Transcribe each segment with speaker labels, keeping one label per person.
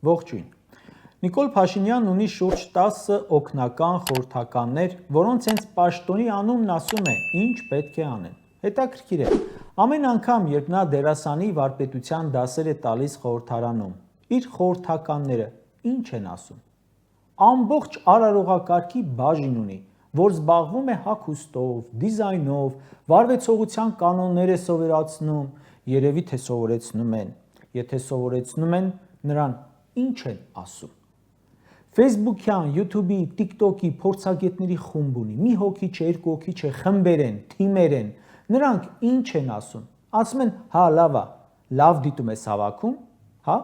Speaker 1: Ողջույն։ Նիկոլ Փաշինյանն ունի շուրջ 10 օգնական խորհրդականներ, որոնց հենց պաշտոնի անունն ասում է, ինչ պետք է անեն։ Հետաքրքիր է, ամեն անգամ, երբ նա դերասանի վարպետության դասեր է տալիս խորհրդարանում, իր խորհրդականները ինչ են ասում։ Ամբողջ արարողակարգի բաժին ունի, որ զբաղվում է հագուստով, դիզայնով, վարվեցողության կանոններ է սովորացնում, երևի թե սովորեցնում են, եթե սովորեցնում են, նրան ինչ են ասում։ Facebook-յան, YouTube-ի, TikTok-ի փորձագետների խումբ ունի, մի հոգի չէ, երկու հոգի չէ, խմբեր են, թիմեր են, նրանք ինչ են ասում, ասում են, հա լավ է, լավ դիտում ես հավաքում, հա,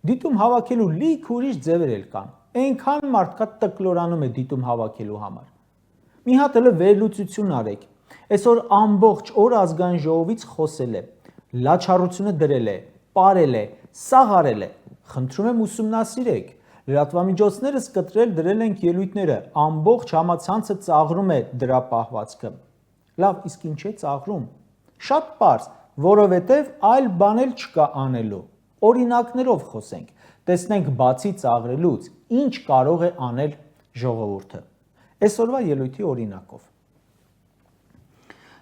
Speaker 1: դիտում հավաքելու լիք ուրիշ ձևեր էլ կան, այնքան մարդկա տկլորանում է դիտում հավաքելու համար։ Մի հատ էլ վերլուծություն արեք, այսօր ամբողջ օր ազգային ժողովից խոսել է, լաչառությունը դրել է, պարել է, սաղարել է, խնդրում եմ ուսումնասիրեք, լրատվամիջոցներս կտրել դրել ենք ելույթները, ամբողջ համացանցը ծաղրում է դրա պահվածքը։ Լավ, իսկ ինչ է ծաղրում։ Շատ պարզ, որովհետև այլ բան էլ չկա անելու։ Օրինակներով խոսենք, տեսնենք բացի ծաղրելուց, ինչ կարող է անել ժողովուրդը։ Այսօրվա ելույթի օրինակով։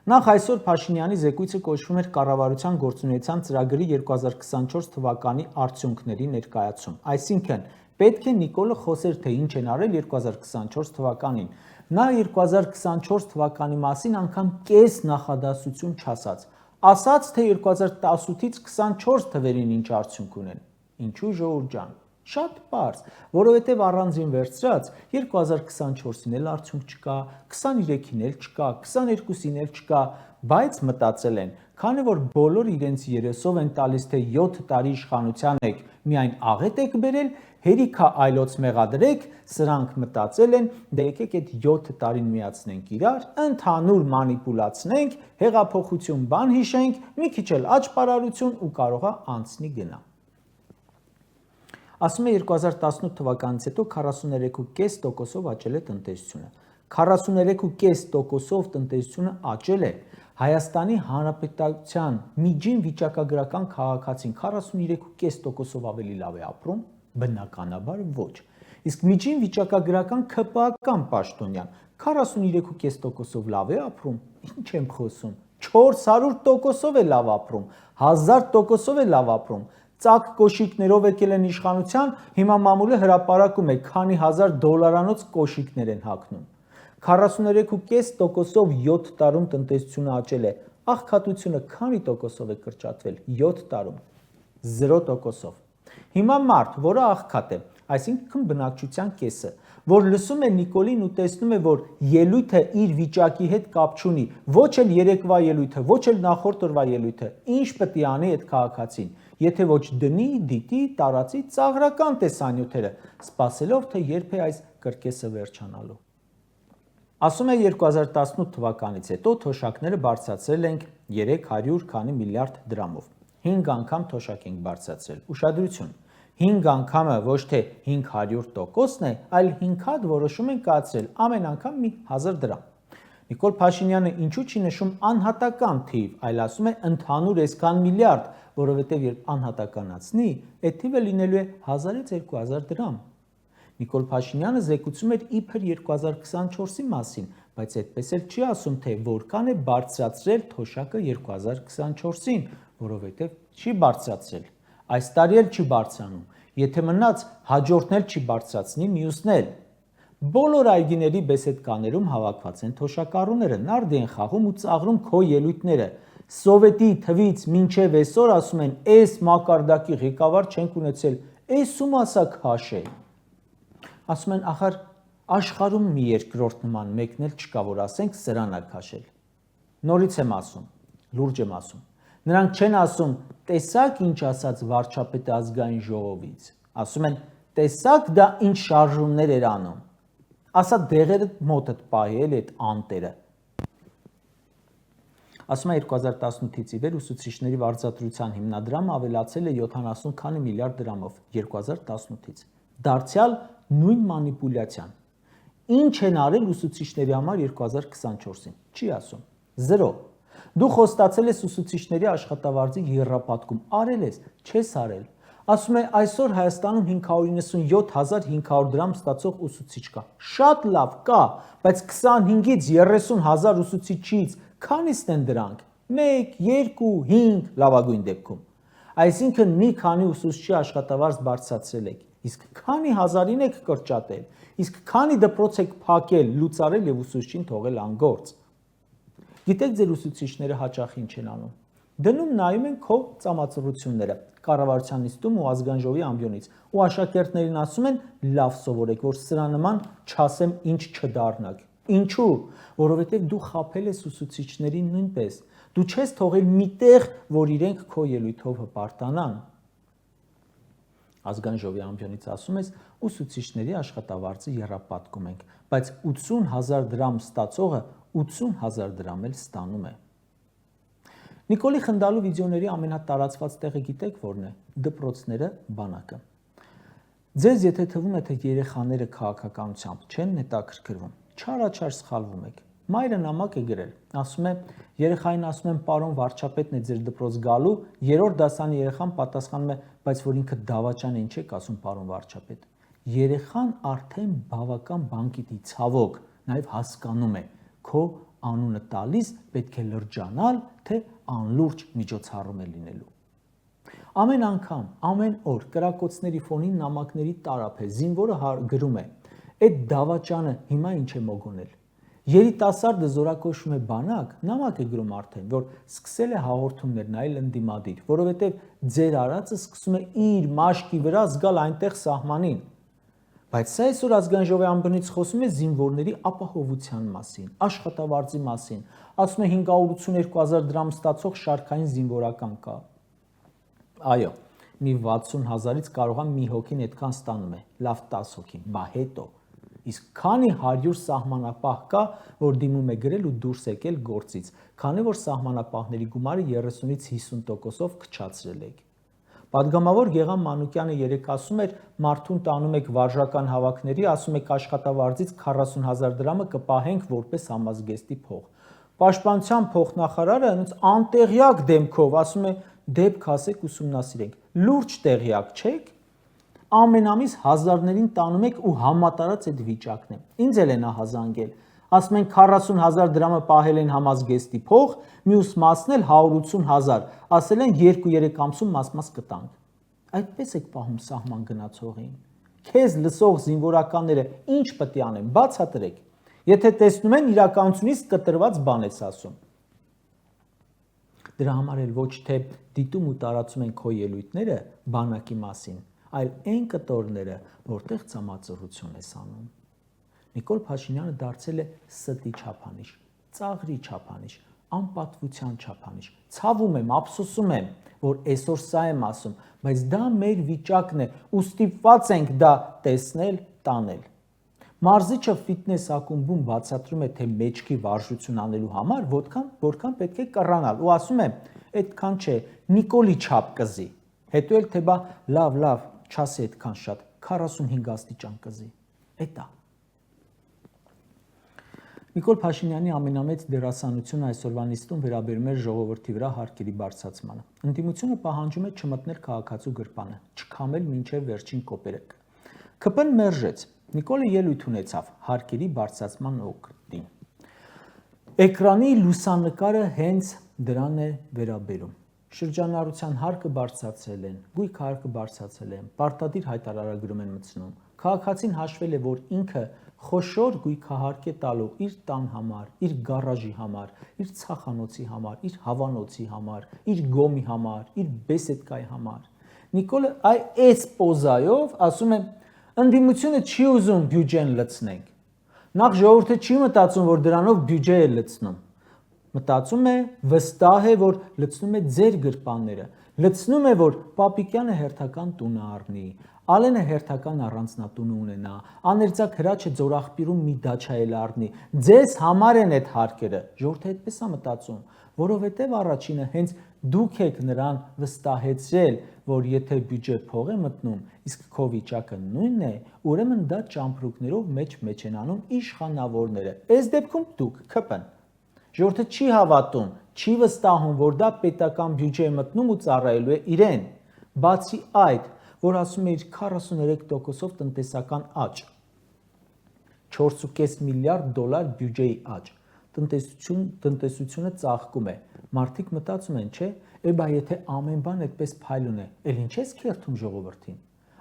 Speaker 1: Նախ այսօր Փաշինյանի զեկույցը կոչվում էր Կառավարության գործունեության ծրագրի 2024 թվականի արդյունքների ներկայացում։ Այսինքն, պետք է Նիկոլը խոսեր, թե ինչ են արել 2024 թվականին։ Նա 2024 թվականի մասին անգամ կես նախադասություն չասաց։ Ասաց, թե 2018-ից 24 թվերին ինչ արդյունք ունեն։ Ինչու ժողովուրդ ջան։ Շատ պարզ, որովհետև առանձին վերցրած 2024-ին էլ արդյունք չկա, 23-ին էլ չկա, 22-ին էլ չկա, բայց մտածել են, քանի որ բոլոր իրենց երեսով են տալիս, թե 7 տարի իշխանության եք, միայն աղետ եք բերել, հերիքա այլոց մեղադրեք, սրանք մտածել են, դե եկեք այդ 7 տարին միացնենք իրար, ընդհանուր մանիպուլացնենք, հեղափոխություն բան հիշենք, մի քիչ էլ աճպարարություն ու կարողա անցնի գնա։ Ասում է 2018 թվականից հետո 43.5%-ով աճել է տնտեսությունը։ 43.5%-ով տնտեսությունը աճել է։ Հայաստանի Հանրապետության միջին վիճակագրական քաղաքացին 43.5%-ով ավելի լավ է ապրում, բնականաբար ոչ։ Իսկ միջին վիճակագրական ՔՊԱ-ական պաշտոնյան 43.5%-ով լավ է ապրում, ինչ եմ խոսում, 400%-ով է լավ ապրում, 1000%-ով է լավ ապրում։ Ծակ կոշիկներով եկել են իշխանության, հիմա մամուլը հրապարակում է, քանի հազար դոլարանոց կոշիկներ են հագնում։ 43.5%-ով 7 տարում տնտեսությունը աճել է, աղքատությունը քանի տոկոսով է կրճատվել 7 տարում, 0%-ով։ Հիմա մարդ, որը աղքատ է, այսինքն բնակչության կեսը, որ լսում է Նիկոլին ու տեսնում է, որ ելույթը իր վիճակի հետ կապ չունի, ոչ էլ երեկվա ելույթը, ոչ էլ նախորդ օրվա ելույթը, ինչ պետք է անի այդ քաղաքացին, եթե ոչ դնի, դիտի, տարածի ծաղրական տեսանյութերը, սպասելով, թե երբ է այս կրկեսը վերջանալու։ Ասում է 2018 թվականից հետո թոշակները բարձրացրել ենք 300 քանի միլիարդ դրամով։ 5 անգամ թոշակ ենք բարձրացրել։ Ուշադրություն։ 5 անգամը ոչ թե 500%-ն է, այլ 5 հատ որոշում են կայացրել, ամեն անգամ մի 1000 դրամ։ Նիկոլ Փաշինյանը ինչու չի նշում անհատական թիվ, այլ ասում է ընդհանուր այսքան միլիարդ, որովհետև երբ անհատականացնի, այդ թիվը լինելու է 1000-ից 2000 դրամ։ Նիկոլ Փաշինյանը զեկուցում էր իբր 2024-ի մասին, բայց այդպես էլ չի ասում, թե որքան է բարձրացրել թոշակը 2024-ին, որովհետև չի բարձրացրել։ Այս տարի էլ չի բարձրանում, եթե մնաց հաջորդն էլ չի բարձրացնի մյուսն էլ։ Բոլոր այգիների բեսեդկաներում հավաքված են թոշակառուները, նարդի են խաղում ու ծաղրում քո ելույթները։ Սովետի թվից մինչև այսօր ասում են, այս մակարդակի ղեկավար չենք ունեցել, էսում ասա քաշ է։ Ասում են, ախր աշխարհում մի երկրորդ նման մեկն էլ չկա, որ ասենք սրան է քաշել։ Նորից եմ ասում, լուրջ եմ ասում։ Նրանք չեն ասում, տեսակ ինչ ասաց վարչապետը ազգային ժողովից։ Ասում են, տեսակ դա ինչ շարժումներ էր անում։ Ասա դեղերը մոտդ պահի էլ այդ անտերը։ Ասում է 2018-ից ի վեր ուսուցիչների վարձատրության հիմնադրամը ավելացել է 70 քանի միլիարդ դրամով 2018-ից։ Դարձյալ նույն մանիպուլյացիան։ Ինչ են արել ուսուցիչների համար 2024-ին։ Չի ասում։ 0։ Դու խոստացել ես ուսուցիչների աշխատավարձի եռապատկում, արել ես, չես արել։ Ասում է այսօր Հայաստանում 597,500 դրամ ստացող ուսուցիչ կա։ Շատ լավ կա, բայց 25-ից 30,000 ուսուցիչից քանիսն են դրանք։ 1, 2, 5 լավագույն դեպքում։ Այսինքն մի քանի ուսուցչի աշխատավարձ բարձրացրել եք, իսկ քանի հազարին եք կրճատել, իսկ քանի դպրոց եք փակել, լուծարել եւ ուսուցչին թողել անգործ։ Գիտեք ձեր ուսուցիչները հաճախ ինչ են անում։ Դնում նայում են քո ծամածռությունները կառավարության նիստում ու ազգային ժողովի ամբիոնից ու աշակերտներին ասում են լավ սովորեք, որ սրա նման չասեմ ինչ չդառնաք։ Ինչու? Որովհետև դու խաբել ես ուսուցիչներին նույնպես։ Դու չես թողել միտեղ, որ իրենք քո ելույթով հպարտանան։ Ազգային ժողովի ամբիոնից ասում ես ուսուցիչների աշխատավարձը եռապատկում ենք, բայց 80,000 դրամ ստացողը 80,000 դրամ էլ ստանում է։ Նիկոլի խնդալու վիդեոների ամենատարածված տեղը գիտեք որն է։ Դպրոցները, բանակը։ Ձեզ եթե թվում է, թե երեխաները քաղաքականությամբ չեն հետաքրքրվում, չարաչար սխալվում եք։ Մայրը նամակ է գրել, ասում է, երեխային ասում եմ, պարոն վարչապետն է ձեր դպրոց գալու, երրորդ դասանի երեխան պատասխանում է, բայց որ ինքը դավաճան են չեք ասում, պարոն վարչապետ։ Երեխան արդեն բավական բան գիտի, ցավոք, նաև հասկանում է, քո անունը տալիս պետք է լրջանալ, թե անլուրջ միջոցառում է լինելու։ Ամեն անգամ, ամեն օր կրակոցների ֆոնին նամակների տարափ է, զինվորը գրում է, այդ դավաճանը հիմա ինչ է մոգոնել։ Երիտասարդը զորակոչվում է բանակ, նամակ է գրում արդեն, որ սկսել է հաղորդումներ նայել ընդդիմադիր, որովհետև ձեր արածը սկսում է իր մաշկի վրա զգալ այնտեղ սահմանին։ Բայց սա այսօր ազգային ժողովի ամբիոնից խոսում է զինվորների ապահովության մասին, աշխատավարձի մասին, ասում է 582,000 դրամ ստացող շարքային զինվորական կա։ Այո, մի 60,000-ից կարող է մի հոգին այդքան ստանում է, լավ 10 հոգին, բա հետո։ Իսկ քանի 100 սահմանապահ կա, որ դիմում է գրել ու դուրս եկել գործից, քանի որ սահմանապահների գումարը 30-ից 50%-ով քչացրել եք։ Պատգամավոր Գեգամ Մանուկյանը երեկ ասում էր, մարդուն տանում եք վարժական հավաքների, ասում եք աշխատավարձից 40,000 դրամը կպահենք որպես համազգեստի փող։ Պաշտպանության փոխնախարարը անտեղյակ դեմքով ասում է, դեպք ասեք ուսումնասիրենք։ Լուրջ տեղյակ չեք։ Ամեն ամիս հազարներին տանում եք ու համատարած այդ վիճակն է։ Ինձ էլ է նա հազանգել։ Ասում են 40,000 դրամը պահել են համազգեստի փող, մյուս մասն էլ 180,000, ասել են 2-3 ամսում մաս կտանք։ Այդպես եք պահում սահման գնացողին։ Քեզ լսող զինվորականները ինչ պետք է անեն, բացատրեք։ Եթե տեսնում են իրականությունից կտրված բան ես ասում։ Դրա համար էլ ոչ թե դիտում ու տարածում են քո ելույթները բանակի մասին, այլ այն կտորները, որտեղ ծամածռություն ես անում։ Նիկոլ Փաշինյանը դարձել է ստի չափանիշ, ծաղրի չափանիշ, անպատվության չափանիշ։ Ցավում եմ, ափսոսում եմ, որ այսօր սա եմ ասում, բայց դա մեր վիճակն է, ու ստիպված ենք դա տեսնել, տանել։ Մարզիչը ֆիթնես ակումբում բացատրում է, թե մեջքի վարժություն անելու համար որքան պետք է կռանալ, ու ասում է, այդքան չէ, Նիկոլի չափ կզի։ Հետո էլ թե բա լավ, չասի այդքան շատ, 45 աստիճան կզի։ Էտա։ Նիկոլ Փաշինյանի ամենամեծ դերասանությունը այսօրվա նիստում վերաբերում էր ժողովրդի վրա հարկերի բարձրացմանը։ Ընդդիմությունը պահանջում է չմտնել քաղաքացու գրպանը, չքամել մինչև վերջին կոպերը։ ԿՊ-ն մերժեց։ Նիկոլը ելույթ ունեցավ հարկերի բարձրացման օգտին։ Էկրանի լուսանկարը հենց դրան է վերաբերում։ Շրջանառության հարկը բարձրացրել են, գույք հարկը բարձրացրել են, պարտադիր հայտարարագրում են մտցնում։ Քաղաքացին հաշվել է, որ ինքը խոշոր գույքահարկ է տալու իր տան համար, իր գարաժի համար, իր ցախանոցի համար, իր հավանոցի համար, իր գոմի համար, իր բեսեդկայի համար։ Նիկոլը այս պոզայով ասում է, ընդդիմությունը չի ուզում բյուջեն լցնենք։ Նախ ժողովուրդը չի մտածում, որ դրանով բյուջե է լցնում։ Մտածում է, վստահ է, որ լցնում է ձեր գրպանները, լցնում է, որ Պապիկյանը հերթական տունը առնի, Ալենը հերթական առանձնատունը ունենա, Աներձակ Հրաչը Ձորախպիրում մի դաչա էլ առնի, ձեզ համար են այդ հարկերը, ժողովուրդը այդպես է մտածում, որովհետև առաջինը հենց դուք եք նրան վստահեցրել, որ եթե բյուջե փող է մտնում, իսկ քո վիճակը նույնն է, ուրեմն դա ճամպրուկներով մեջ են անում իշխանավորները, այս դեպքում դուք, ԿՊ-ն։ Ժողովուրդը չի հավատում, չի վստահում, որ դա պետական բյուջե է մտնում ու ծառայելու է իրեն։ Բացի այդ, որ ասում է իր 43%-ով տնտեսական աճ, 4.5 միլիարդ դոլար բյուջեի աճ, տնտեսությունը ծաղկում է, մարդիկ մտածում են, չէ, բա եթե ամեն բան այդպես փայլուն է, էլ ինչ ես քերթում ժողովրդին։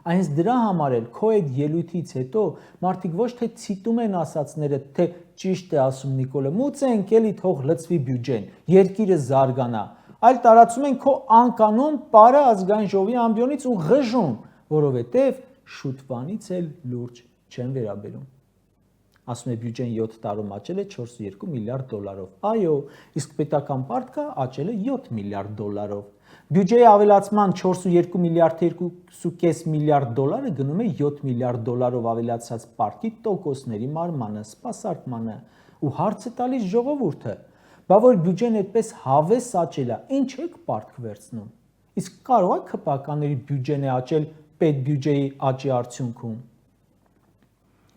Speaker 1: Այնց դրա համար էլ քո այդ ելույթից հետո մարդիկ ոչ թե ցիտում են ասածները, թե ճիշտ է ասում Նիկոլը, մուծենք էլի թող լծվի բյուջեն, երկիրը զարգանա, այլ տարածում են քո անկանոն պարը ազգային ժողովի ամբիոնից ու ղժում, որովհետև շուտվանից էլ լուրջ չեն վերաբերում։ Ասում է բյուջեն 7 տարում աճել է 4.2 միլիարդ դոլարով։ Այո, իսկ պետական պարտքը աճել է 7 միլիարդ դոլարով։ Բյուջեի ավելացման 4.2 միլիարդ 2.5 միլիարդ դոլարը գնում է 7 միլիարդ դոլարով ավելացած պարտքի տոկոսների մարմանը, սպասարկմանը։ Ու հարց է տալիս ժողովուրդը, բա որ բյուջեն այդպես հավես աճել է, ինչ եք պարտք վերցնում։ Իսկ կարող է ՔՊԱ-ների բյուջեն է աճել պետբյուջեի աճի արդյունքում։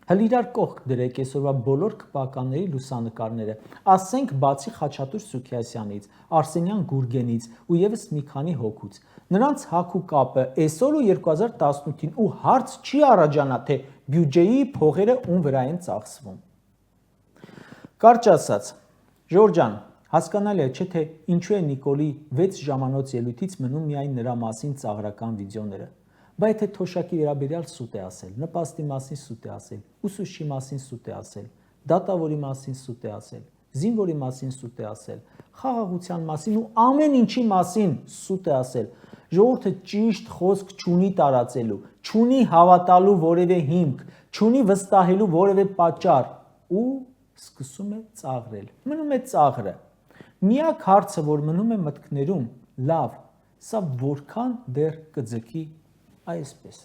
Speaker 1: Հəl իրար կողք դրեք այսօրվա բոլոր ԿՊԱ-ների լուսանկարները, ասենք բացի Խաչատուր Սուքիասյանից, Արսենյան Գուրգենից ու եւս մի քանի հոգուց։ Նրանց հակու կապը այսօր ու 2018-ին ու հարց չի առաջանա, թե բյուջեի փողերը ում վրա են ծախսվում։ Կարճ ասած, Ժորժ ջան, հասկանալի է, չէ՞ թե ինչու է Նիկոլի 6 ժամանոց ելույթից մնում միայն նրա մասին ծաղրական վիդեոները։ Բայց եթե թոշակի վերաբերյալ սուտ է ասել, նպաստի մասին սուտ է ասել, ուսուցչի մասին սուտ է ասել, դատավորի մասին սուտ է ասել, զինվորի մասին սուտ է ասել, խաղաղության մասին ու ամեն ինչի մասին սուտ է ասել, ժողովուրդը ճիշտ խոսք չունի տարածելու, չունի հավատալու որևէ հիմք, չունի վստահելու որևէ պատճառ ու սկսում է ծաղրել։ Մնում է ծաղրը։ Միակ հարցը, որ մնում է մտքներում, լավ, սա որքան դեռ կձգի այսպես։